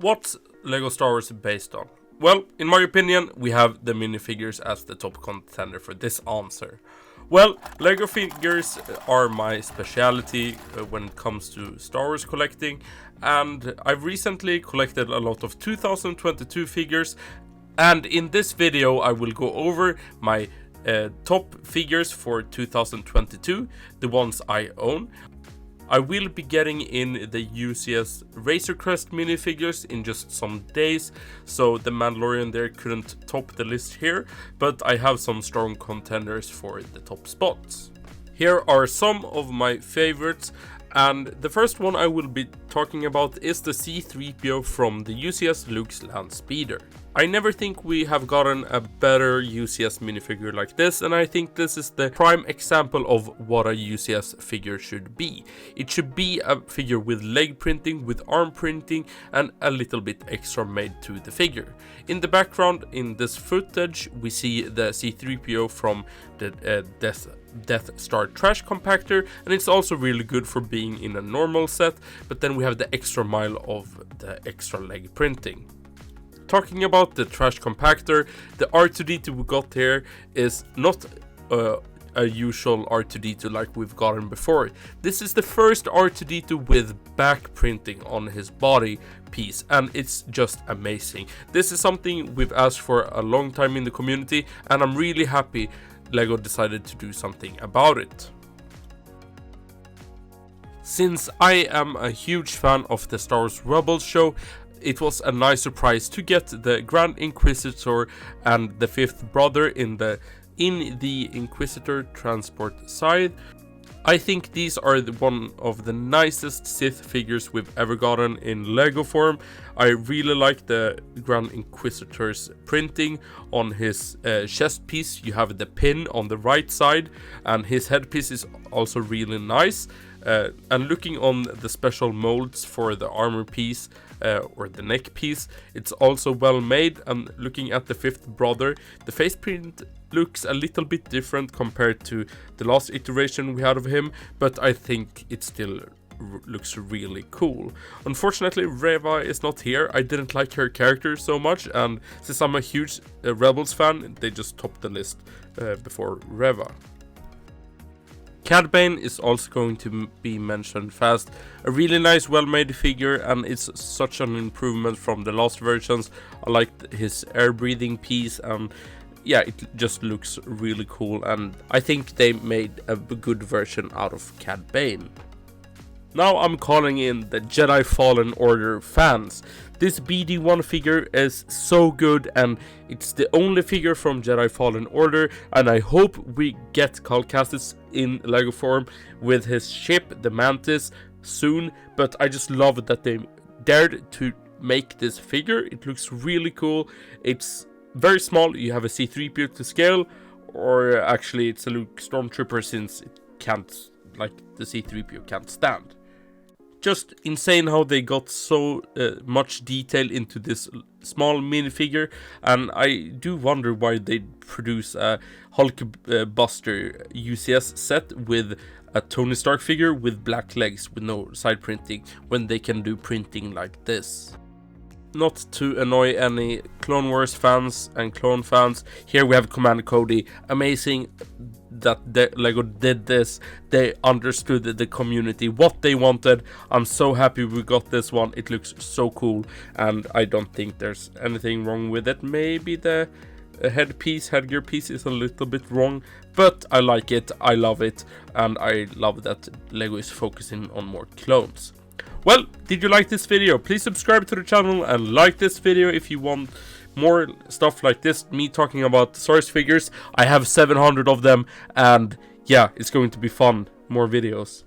What's LEGO Star Wars based on? Well, in my opinion, we have the minifigures as the top contender for this answer. Well, LEGO figures are my specialty when it comes to Star Wars collecting, and I've recently collected a lot of 2022 figures, and in this video I will go over my top figures for 2022, the ones I own. I will be getting in the UCS Razor Crest minifigures in just some days, so the Mandalorian there couldn't top the list here, but I have some strong contenders for the top spots. Here are some of my favorites, and the first one I will be talking about is the C-3PO from the UCS Luke's Land Speeder. I never think we have gotten a better UCS minifigure like this, and I think this is the prime example of what a UCS figure should be. It should be a figure with leg printing, with arm printing, and a little bit extra made to the figure. In the background, in this footage, we see the C-3PO from the Death Star trash compactor, and it's also really good for being in a normal set, but then we have the extra mile of the extra leg printing. Talking about the trash compactor, the R2-D2 we got here is not a usual R2-D2 like we've gotten before. This is the first R2-D2 with back printing on his body piece, and it's just amazing. This is something we've asked for a long time in the community, and I'm really happy LEGO decided to do something about it. Since I am a huge fan of the Star Wars Rebels show, it was a nice surprise to get the Grand Inquisitor and the fifth brother in the Inquisitor transport side. I think these are one of the nicest Sith figures we've ever gotten in LEGO form. I really like the Grand Inquisitor's printing on his chest piece. You have the pin on the right side, and his headpiece is also really nice. And looking on the special molds for the armor piece or the neck piece, it's also well made. And looking at the fifth brother, the face print looks a little bit different compared to the last iteration we had of him, but I think it still looks really cool. Unfortunately, Reva is not here. I didn't like her character so much, and since I'm a huge Rebels fan, they just topped the list before Reva. Cad Bane is also going to be mentioned fast. A really nice, well-made figure, and it's such an improvement from the last versions. I like his air-breathing piece, and yeah, it just looks really cool, and I think they made a good version out of Cad Bane. Now I'm calling in the Jedi Fallen Order fans. This BD1 figure is so good, and it's the only figure from Jedi Fallen Order, and I hope we get Cal Kestis in LEGO form with his ship, the Mantis, soon, but I just love that they dared to make this figure. It looks really cool. It's very small. You have a C-3PO to scale, or actually it's a Luke Stormtrooper, since it can't, like, the C-3PO can't stand. Just insane how they got so much detail into this small minifigure, and I do wonder why they produce a Hulkbuster UCS set with a Tony Stark figure with black legs with no side printing, when they can do printing like this. Not to annoy any Clone Wars fans and clone fans, here we have Commander Cody. Amazing that LEGO did this. They understood the community, what they wanted. I'm so happy we got this one. It looks so cool, and I don't think there's anything wrong with it. Maybe the headgear piece is a little bit wrong, but I like it, I love it, and I love that LEGO is focusing on more clones. Well, did you like this video? Please subscribe to the channel and like this video if you want more stuff like this, me talking about Star Wars figures. I have 700 of them, and yeah, it's going to be fun. More videos.